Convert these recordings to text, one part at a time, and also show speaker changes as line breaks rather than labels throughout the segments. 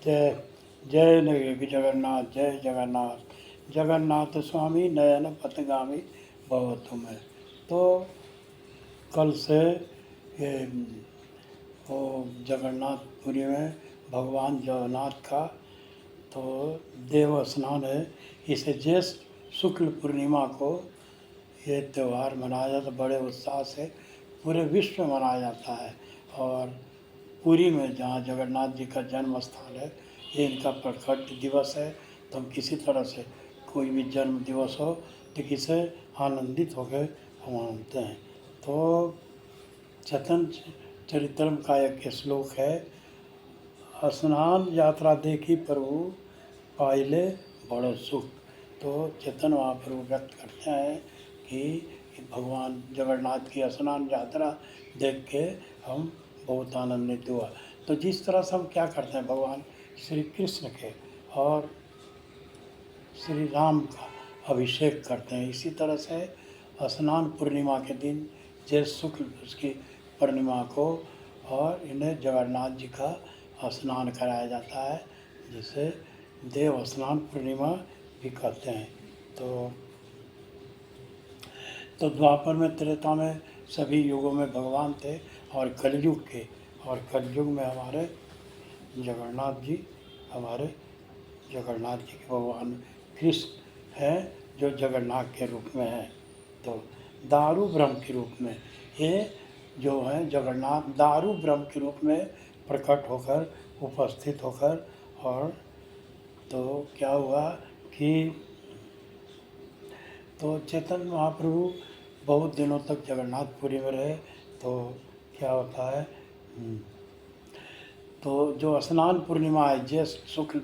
जय जय जगन्नाथ, जय जगन्नाथ। जगन्नाथ स्वामी नयन पथगामी भव तुम्हें। तो कल से ये वो जगन्नाथपुरी में भगवान जगन्नाथ का तो देव स्नान है। इसे ज्येष्ठ शुक्ल पूर्णिमा को ये त्यौहार मनाया जाता है, बड़े उत्साह से पूरे विश्व में मनाया जाता है। और पुरी में जहाँ जगन्नाथ जी का जन्म स्थान है, ये इनका प्रकट दिवस है। तो हम किसी तरह से कोई भी जन्म दिवस हो तो इसे आनंदित होकर हम मानते हैं। तो चैतन्य चरित्रम का एक श्लोक है, स्नान यात्रा देखी प्रभु पाइले बड़ो सुख। तो चेतन महाप्रभु व्यक्त करते हैं कि भगवान जगन्नाथ की स्नान यात्रा देख के हम बहुत आनंदित हुआ। तो जिस तरह से हम क्या करते हैं, भगवान श्री कृष्ण के और श्री राम का अभिषेक करते हैं, इसी तरह से स्नान पूर्णिमा के दिन ज्येष्ठ शुक्ल उसकी पूर्णिमा को और इन्हें जगन्नाथ जी का स्नान कराया जाता है, जिसे देव स्नान पूर्णिमा भी कहते हैं। तो द्वापर में, त्रेता में सभी युगों में भगवान थे, और कलयुग में हमारे जगन्नाथ जी के भगवान कृष्ण हैं, जो जगन्नाथ के रूप में हैं। तो दारू ब्रह्म के रूप में ये जो है जगन्नाथ दारू ब्रह्म के रूप में प्रकट होकर उपस्थित होकर, और तो क्या हुआ कि तो चैतन्य महाप्रभु बहुत दिनों तक जगन्नाथपुरी में रहे। तो क्या होता है, तो जो स्नान पूर्णिमा है, ज्येष्ठ शुक्ल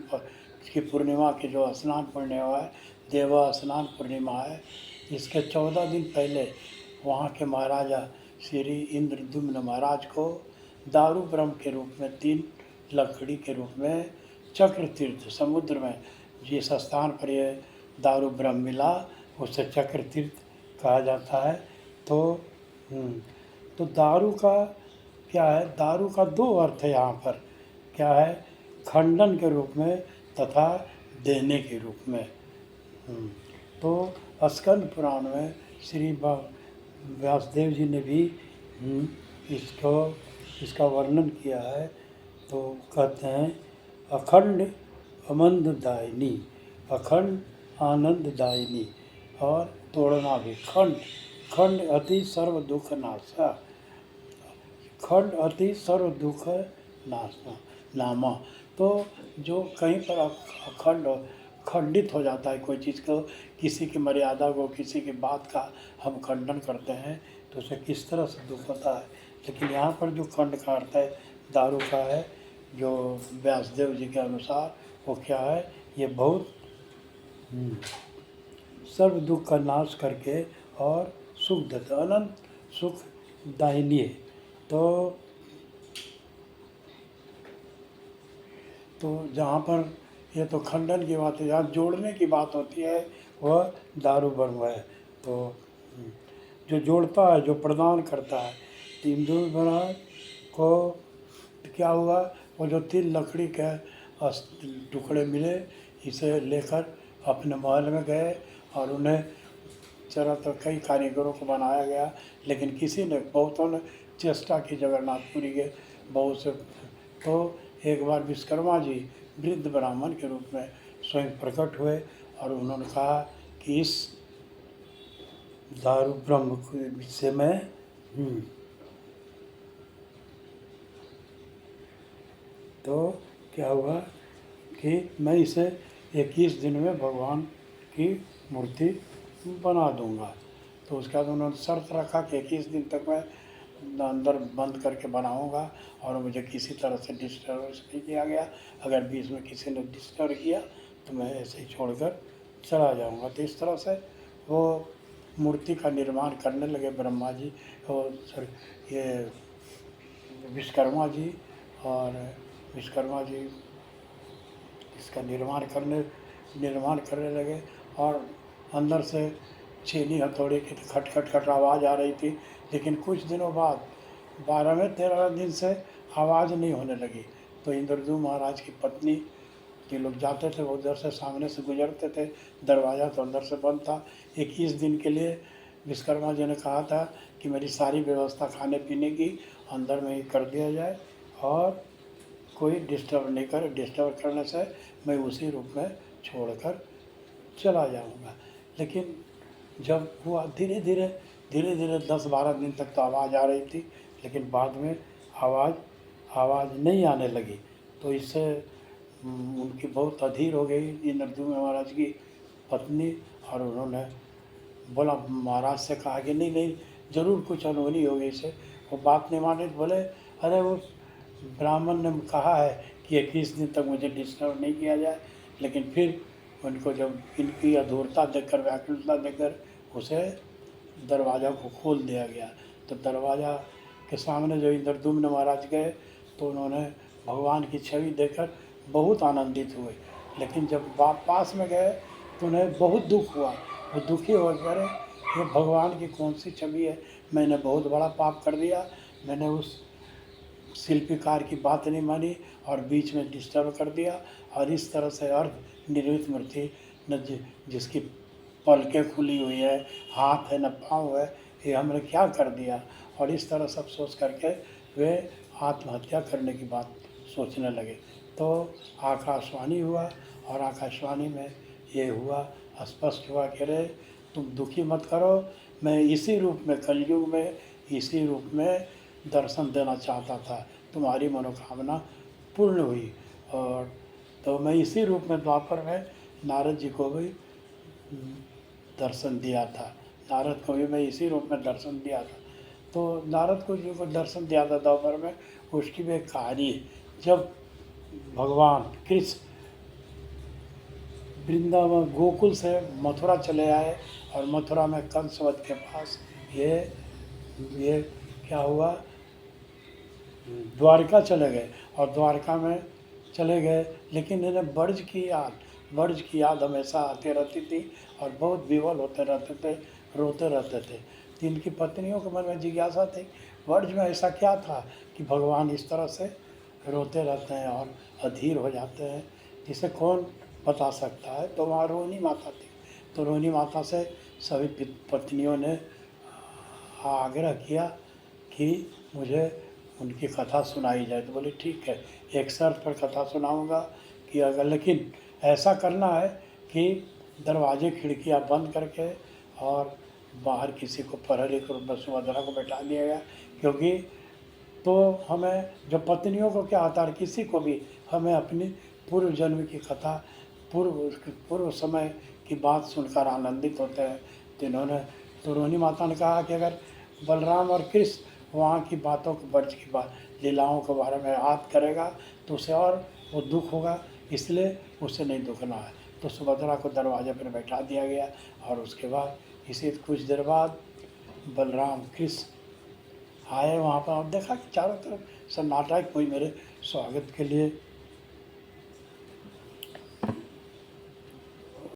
की पूर्णिमा की जो स्नान पूर्णिमा है, देवा स्नान पूर्णिमा है, इसके 14 दिन पहले वहाँ के महाराजा श्री इंद्रद्युम्न महाराज को दारू ब्रह्म के रूप में 3 लकड़ी के रूप में चक्र तीर्थ समुद्र में जिस स्थान पर ये दारू ब्रह्म मिला उसे चक्र तीर्थ कहा जाता है। तो दारू का क्या है, दारू का 2 अर्थ है यहाँ पर। क्या है, खंडन के रूप में तथा देने के रूप में। तो स्कंद पुराण में श्री व्यासदेव जी ने भी इसका वर्णन किया है। तो कहते हैं, अखंड आनंददायिनी, अखंड आनंददायिनी, और तोड़ना भी खंड अति सर्व दुख नाशा, खंड अति सर्व दुख नामा। तो जो कहीं पर खंडित हो जाता है कोई चीज़ को, किसी की मर्यादा को, किसी की बात का हम खंडन करते हैं, तो उसे किस तरह से दुख होता है। लेकिन यहाँ पर जो खंड का अर्थ है दारू का है, जो व्यासदेव जी के अनुसार वो क्या है, ये बहुत सर्व दुख का नाश करके और सुख देता, अनंत सुख दायिनी है। तो जहाँ पर ये तो खंडन की बात है, जहाँ जोड़ने की बात होती है वह दारू ब्रह्म है। तो जो जोड़ता है, जो प्रदान करता है, इंदु महाराज को क्या हुआ, वो जो 3 लकड़ी के टुकड़े मिले, इसे लेकर अपने महल में गए, और उन्हें चरा तो कई कारीगरों को बनाया गया, लेकिन बहुतों ने चेष्टा की जगन्नाथपुरी के बहुत से। तो एक बार विश्वकर्मा जी वृद्ध ब्राह्मण के रूप में स्वयं प्रकट हुए, और उन्होंने कहा कि इस दारू ब्रह्म के विषय में तो क्या हुआ कि मैं इसे 21 दिन में भगवान की मूर्ति बना दूंगा। तो उसके बाद उन्होंने शर्त रखा कि 21 दिन तक मैं अंदर बंद करके बनाऊंगा, और मुझे किसी तरह से डिस्टर्बेंस नहीं किया गया। अगर बीच में किसी ने डिस्टर्ब किया तो मैं ऐसे ही छोड़कर चला जाऊंगा। तो इस तरह से वो मूर्ति का निर्माण करने लगे ब्रह्मा जी और ये विश्वकर्मा जी, और विश्वकर्मा जी इसका निर्माण करने लगे। और अंदर से छेनी हथौड़े की खट खट खट आवाज़ आ रही थी, लेकिन कुछ दिनों बाद 12वें 13वें दिन से आवाज़ नहीं होने लगी। तो इंद्रद्युम्न महाराज की पत्नी ये लोग जाते थे, वो उधर से सामने से गुजरते थे, दरवाज़ा तो अंदर से बंद था। 21 दिन के लिए विश्वकर्मा जी ने कहा था कि मेरी सारी व्यवस्था खाने पीने की अंदर में ही कर दिया जाए और कोई डिस्टर्ब नहीं करे, डिस्टर्ब करने से मैं उसी रूप में छोड़कर चला जाऊंगा। लेकिन जब हुआ धीरे धीरे 10-12 दिन तक तो आवाज़ आ रही थी, लेकिन बाद में आवाज़ नहीं आने लगी। तो इससे उनकी बहुत अधीर हो गई इंद्रद्युम्न महाराज की पत्नी, और उन्होंने बोला, महाराज से कहा कि नहीं नहीं, ज़रूर कुछ अनहोनी हो गई इसे। वो बात नहीं माने, बोले अरे वो ब्राह्मण ने कहा है कि 21 दिन तक मुझे डिस्टर्ब नहीं किया जाए। लेकिन फिर उनको जब इनकी अधूरता देखकर, व्याकुलता देखकर उसे दरवाज़ा को खोल दिया गया। तो दरवाज़ा के सामने जो इंद्रद्युम्न महाराज गए तो उन्होंने भगवान की छवि देखकर बहुत आनंदित हुए। लेकिन जब पास में गए तो उन्हें बहुत दुख हुआ। वो दुखी हो कर, ये भगवान की कौन सी छवि है, मैंने बहुत बड़ा पाप कर दिया, मैंने उस शिल्पकार की बात नहीं मानी और बीच में डिस्टर्ब कर दिया, और इस तरह से अर्ध निर्मित मूर्ति न जिसकी पलकें खुली हुई है, हाथ है न पाँव है, ये हमने क्या कर दिया। और इस तरह सब सोच करके वे आत्महत्या करने की बात सोचने लगे। तो आकाशवाणी हुआ, और आकाशवाणी में ये हुआ, स्पष्ट हुआ कि अरे तुम दुखी मत करो, मैं इसी रूप में कलयुग में इसी रूप में दर्शन देना चाहता था, तुम्हारी मनोकामना पूर्ण हुई। और तो मैं इसी रूप में द्वापर में नारद जी को भी दर्शन दिया था, नारद को भी मैं इसी रूप में दर्शन दिया था। तो नारद को जो दर्शन दिया था द्वापर में, उसकी भी एक कहानी है। जब भगवान कृष्ण वृंदावन गोकुल से मथुरा चले आए, और मथुरा में कंसवध के पास ये क्या हुआ, द्वारका चले गए। और द्वारका में चले गए, लेकिन इन्हें ब्रज की याद हमेशा आती रहती थी, और बहुत विवल होते रहते थे, रोते रहते थे। तो इनकी पत्नियों के मन में जिज्ञासा थी, ब्रज में ऐसा क्या था कि भगवान इस तरह से रोते रहते हैं और अधीर हो जाते हैं, जिसे कौन बता सकता है। तो वहाँ रोहिणी माता थी। तो रोहिणी माता से सभी पत्नियों ने आग्रह किया कि मुझे उनकी कथा सुनाई जाए। तो बोले ठीक है, एक शर्त पर कथा सुनाऊंगा कि अगर, लेकिन ऐसा करना है कि दरवाजे खिड़कियां बंद करके और बाहर किसी को प्रहरी के रूप में सुभद्रा को बैठा दिया गया। क्योंकि तो हमें जो पत्नियों को क्या होता है, किसी को भी हमें अपनी पूर्व जन्म की कथा, पूर्व समय की बात सुनकर आनंदित होते हैं। तो इन्होंने, तो रोहिणी माता ने कहा कि अगर बलराम और कृष्ण वहाँ की बातों को, ब्रज की बात, लीलाओं के बारे में याद करेगा तो उसे और वो दुख होगा, इसलिए उसे नहीं दुखना है। तो सुभद्रा को दरवाजे पर बैठा दिया गया। और उसके बाद इसी कुछ देर बाद बलराम कृष्ण आए वहाँ पर, और देखा कि चारों तरफ सन्नाटा, कोई मेरे स्वागत के लिए